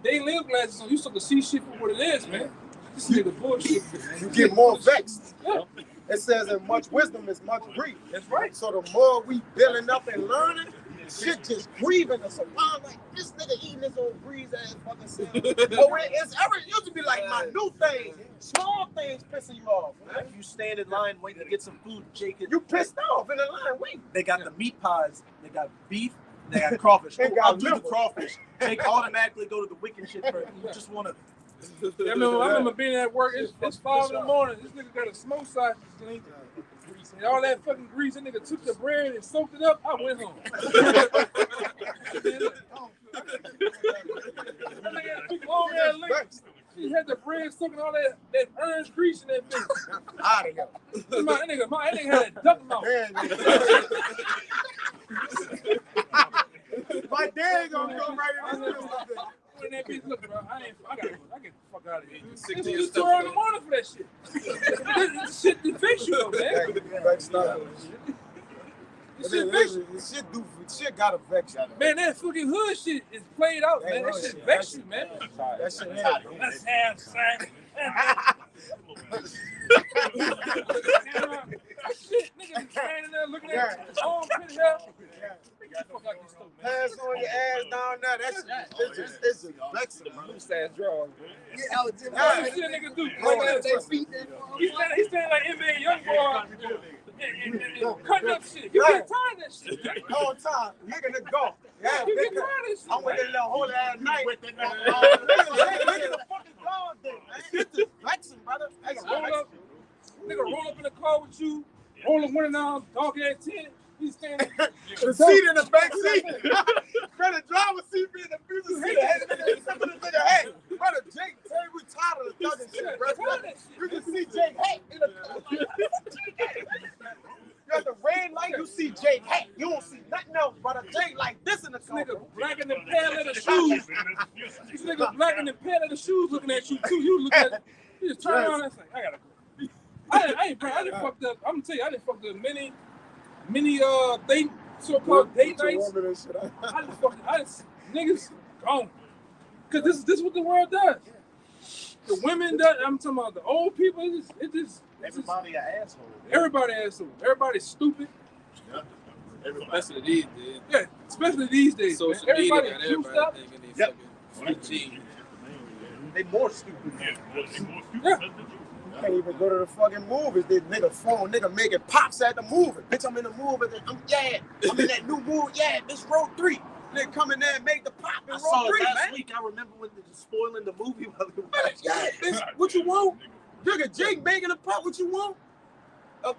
[SPEAKER 4] day live glasses on. You start to see shit for what it is, man. This nigga bullshit.
[SPEAKER 3] You get more vexed.
[SPEAKER 4] Yeah.
[SPEAKER 3] It says that much wisdom is much grief.
[SPEAKER 4] That's right.
[SPEAKER 3] So the more we building up and learning, shit just grieving us around like this nigga eating his old grease ass fucking self. But it used to be like my new things, small things pissing you off, man.
[SPEAKER 6] You stand in line waiting to get some food, Jake.
[SPEAKER 3] You pissed off in the line waiting.
[SPEAKER 6] They got the meat pies. They got beef. They got crawfish.
[SPEAKER 3] They got
[SPEAKER 6] I'll do the
[SPEAKER 3] liver.
[SPEAKER 6] crawfish. Jake automatically go to the wicked shit first. You just want to.
[SPEAKER 4] I remember being at work. It's 5 in the morning. This nigga got a smoke sausage thing. And all that fucking grease, that nigga took the bread and soaked it up. I went home. That nigga had a big long ass leg. He had the bread soaking all that orange grease in that bitch.
[SPEAKER 3] Out of here.
[SPEAKER 4] My nigga had a duck mouth.
[SPEAKER 3] My dad gonna go right in this bitch.
[SPEAKER 4] When that bitch look, bro, I get the fuck out of here. It's 2 in the morning for that shit. This shit defects you, though, man.
[SPEAKER 3] Shit gotta vex you.
[SPEAKER 4] Man, that fucking hood shit is played out, man. That shit vex you, man.
[SPEAKER 3] That shit
[SPEAKER 4] Let's have sex. Shit, nigga be standing there looking at his own pretty hair. Fuck out this stuff, man.
[SPEAKER 3] pass on your ass down there. It's just vexing, man.
[SPEAKER 2] Loose ass drawers.
[SPEAKER 4] What you see a nigga do? He's standing like NBA young boy and cutting up shit. You get tired of that shit.
[SPEAKER 3] All time, nigga to go. Yeah,
[SPEAKER 4] You get
[SPEAKER 3] nigga.
[SPEAKER 4] tired of that shit.
[SPEAKER 3] I'm with that little whole ass night. Look at the fucking dog thing, man. It's just vexing, brother.
[SPEAKER 4] Nigga roll up in the car with you, roll up window down, dog ass 10. He's standing.
[SPEAKER 3] The seat in the back seat. Brother, driver seat be in the future seat. Hey, brother, Jake, tell you we tired of the thugging shit, brother. You can see Jake Hey in the car. You got the red light, you see Jake Hey. You don't see nothing else, brother. Jake like this in the car.
[SPEAKER 4] Nigga black in the pair of the shoes. This nigga black in the pair of the shoes looking at you too. You look at you just turn around and say, I gotta go. I didn't fucked up. I'm gonna tell you, I didn't fucked up many so-called date nights. I just niggas gone. Cause this is what the world does. The women does. I'm talking about the old people. It just
[SPEAKER 6] Everybody an asshole.
[SPEAKER 4] everybody asshole. Everybody's stupid.
[SPEAKER 2] Especially these days.
[SPEAKER 4] Yeah, especially these days.
[SPEAKER 2] Social
[SPEAKER 4] man.
[SPEAKER 2] media
[SPEAKER 4] Everybody
[SPEAKER 2] got
[SPEAKER 4] juiced
[SPEAKER 2] everybody
[SPEAKER 4] up.
[SPEAKER 2] thinking they fucking
[SPEAKER 6] They more stupid.
[SPEAKER 4] Yeah.
[SPEAKER 3] Can't even go to the fucking movies. This nigga phone, nigga making pops at the movie. Bitch, I'm in the movie. I'm in that new movie. Yeah, this row 3. Nigga come in there and make the pop in
[SPEAKER 6] I
[SPEAKER 3] row
[SPEAKER 6] saw
[SPEAKER 3] 3,
[SPEAKER 6] it last
[SPEAKER 3] man.
[SPEAKER 6] week. I remember when they were spoiling the movie.
[SPEAKER 3] Yeah, bitch, what you want? Nigga, Jake making a pop. What you want? A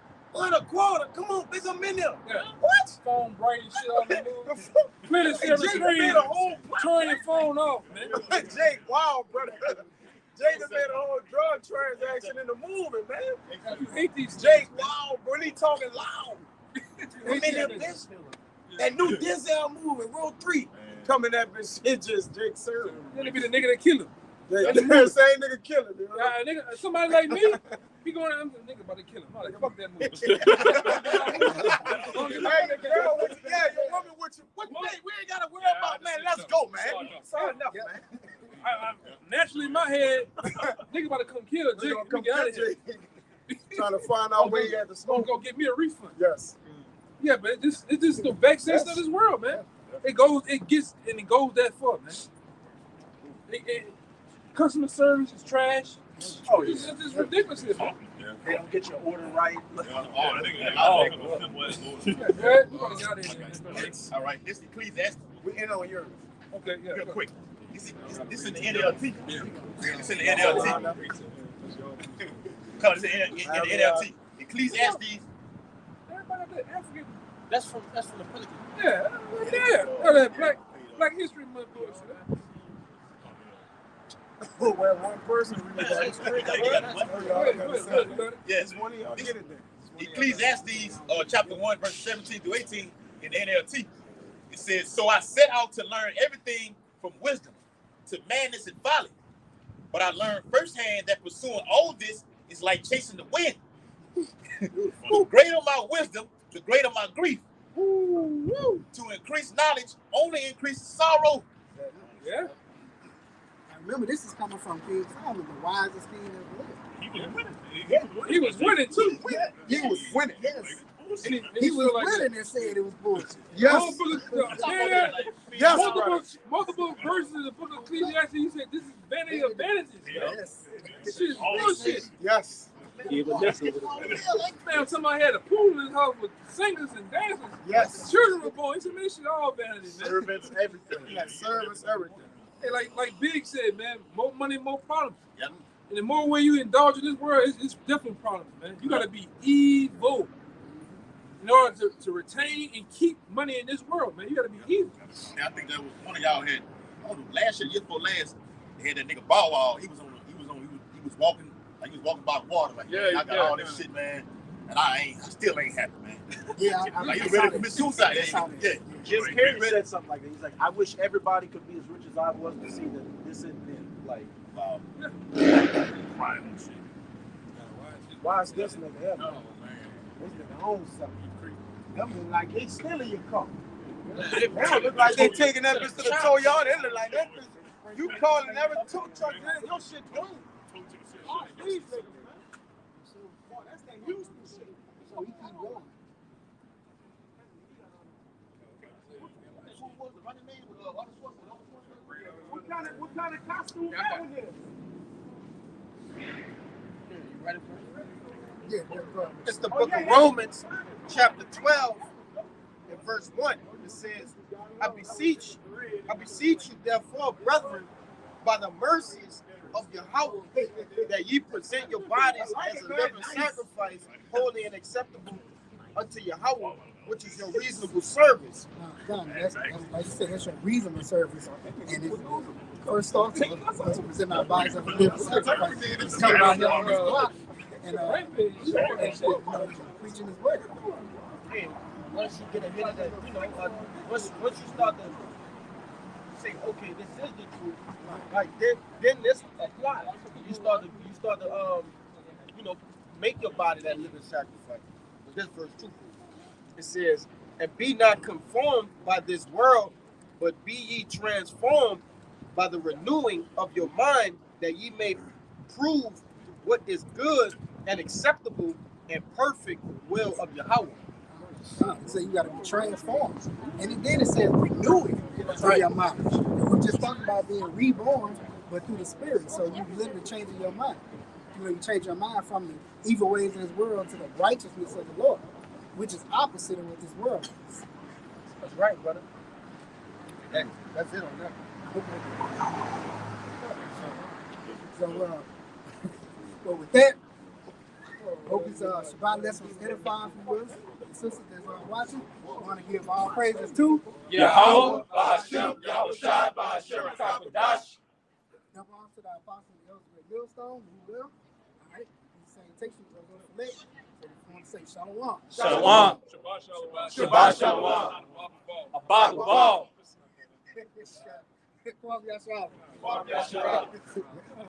[SPEAKER 3] quarter. Come on, bitch, I'm in there.
[SPEAKER 4] Yeah.
[SPEAKER 3] What?
[SPEAKER 4] Phone bright and shit on the
[SPEAKER 3] The
[SPEAKER 4] move.
[SPEAKER 3] fuck?
[SPEAKER 4] Clearly see every
[SPEAKER 3] Jake
[SPEAKER 4] screen.
[SPEAKER 3] made a whole
[SPEAKER 4] Turn your phone off, man.
[SPEAKER 3] Jake, wow, brother. Jake done made a whole drug transaction in the movie, man.
[SPEAKER 4] You hate these
[SPEAKER 3] Jake, wow, bro, he talking loud. I'm in that bitch. That new Denzel movie, Row 3. Coming that bitch, it just Jake Sir.
[SPEAKER 4] Then it be the nigga that kill him.
[SPEAKER 3] The same nigga killing, dude.
[SPEAKER 4] Nigga, somebody like me, he going, I'm the nigga about to kill him. I'm like, fuck that movie.
[SPEAKER 3] Hey, the girl with you, yeah, your woman with you. What, man, we ain't gotta worry about, man. Let's go, man. Sorry enough, man.
[SPEAKER 4] Naturally, in my head, nigga about to come kill Jake.
[SPEAKER 3] Come
[SPEAKER 4] Get out of here.
[SPEAKER 3] Trying to find out where he at the
[SPEAKER 4] Gonna
[SPEAKER 3] smoke.
[SPEAKER 4] go get me a refund.
[SPEAKER 3] Yes.
[SPEAKER 4] Yeah, but it's just the vexation of this world, man. It goes that far, man. Customer service is trash.
[SPEAKER 6] Oh,
[SPEAKER 4] It's just ridiculous here, man.
[SPEAKER 6] They don't get your order right.
[SPEAKER 4] Yeah, right? We gotta get out of here.
[SPEAKER 5] All right, this Ecclesiastes.
[SPEAKER 3] We in on yours.
[SPEAKER 4] Okay, yeah.
[SPEAKER 5] Real quick. This is in the NLT. It's in the NLT. Because it's in the NLT. Ecclesiastes.
[SPEAKER 4] Everybody out there African.
[SPEAKER 6] That's from the Pelican.
[SPEAKER 4] Yeah, yeah. All that Black History Month bullshit.
[SPEAKER 3] Well, one person really got it straight.
[SPEAKER 5] Yes.
[SPEAKER 3] One of y'all get it then.
[SPEAKER 5] Ecclesiastes chapter 1, verse 17 to 18 in the NLT. It says, so I set out to learn everything from wisdom to madness and folly. But I learned firsthand that pursuing all this is like chasing the wind. The greater my wisdom, the greater my grief. To increase knowledge only increases sorrow.
[SPEAKER 4] Yeah.
[SPEAKER 1] And remember, this is coming from King Solomon, the wisest king ever lived.
[SPEAKER 7] He was winning.
[SPEAKER 4] He was winning too.
[SPEAKER 3] He was winning.
[SPEAKER 1] Yes.
[SPEAKER 4] And
[SPEAKER 1] He
[SPEAKER 4] feel
[SPEAKER 1] was
[SPEAKER 4] like
[SPEAKER 1] winning and said it was bullshit.
[SPEAKER 3] Yes. Yes.
[SPEAKER 4] Multiple verses in the book of Ecclesiastes, he said this is vanity of vanities.
[SPEAKER 1] Yes.
[SPEAKER 4] This shit is bullshit.
[SPEAKER 3] Yes.
[SPEAKER 4] Man, somebody had a pool in his house with singers and dancers.
[SPEAKER 3] Yes.
[SPEAKER 4] Children were born. He said, man, this shit all vanity, man.
[SPEAKER 3] Servants, everything. Yes, service, everything.
[SPEAKER 4] Hey, like Big said, man, more money, more problems.
[SPEAKER 5] Yep.
[SPEAKER 4] And the more way you indulge in this world, it's different problems, man. You got to be evil in order to retain and keep money in this world, man. You got to be evil.
[SPEAKER 5] And I think that was one of y'all had, last year before last, they had that nigga Bow Wow. He was walking by water. Like,
[SPEAKER 2] Yeah,
[SPEAKER 5] I got all this shit, man. And I still ain't happy, man.
[SPEAKER 1] Yeah,
[SPEAKER 5] Like, you ready to commit suicide? Yeah.
[SPEAKER 6] Jim Carrey said something like that. He's like, I wish everybody could be as rich as I was to see that this and then. Like,
[SPEAKER 5] Wow.
[SPEAKER 7] Crying and shit.
[SPEAKER 3] Why is this nigga here?
[SPEAKER 5] Oh, man.
[SPEAKER 3] This nigga owns something. Them look like they stealing your car. They don't look like they taking that bitch to the tow yard. They look like that bitch. You calling every tow truck, man, your shit done. Oh, these niggas, man. Boy, that's that Houston shit.
[SPEAKER 1] So he keep going.
[SPEAKER 3] What kind of costume that one is?
[SPEAKER 1] Yeah, bro.
[SPEAKER 3] It's the book of Romans, chapter 12, and verse 1. It says, I beseech you, therefore, brethren, by the mercies of Yahweh, that ye present your bodies as a living sacrifice, holy and acceptable unto Yahweh, which is your reasonable service.
[SPEAKER 1] That's like you said, that's your reasonable service. And it first starts to present our bodies as a living sacrifice. It's coming out here on this block and preaching his word.
[SPEAKER 3] And once you get ahead of that, once you start to say, okay, this is the truth, like then this applies. You start to make your body that living sacrifice. But this verse 2, it says, and be not conformed by this world, but be ye transformed by the renewing of your mind, that ye may prove what is good and acceptable and perfect will of Yahweh.
[SPEAKER 1] So you got to be transformed. And then it says renewing of your mind. And we're just talking about being reborn, but through the Spirit. So you literally changing your mind. You change your mind from the evil ways in this world to the righteousness of the Lord, which is opposite of what this world is.
[SPEAKER 3] That's right, brother. That's it on that.
[SPEAKER 1] So well, with that, hope this Shabbat lesson was edifying for us. The sisters that's watching, I want to give all praises to
[SPEAKER 2] Yahweh, Ba'ashem, Yahushai, Ba'ashem, Rakabadash.
[SPEAKER 1] Jump on to the apostle Elizabeth Millstone, who will. All right, these salutations are going to select. So if you want to say Shalom.
[SPEAKER 2] Shalom.
[SPEAKER 4] Shabbat
[SPEAKER 2] Shabbat Shalom. Abba Ball.
[SPEAKER 1] Kwame Yashua.
[SPEAKER 2] Kwame Yashua.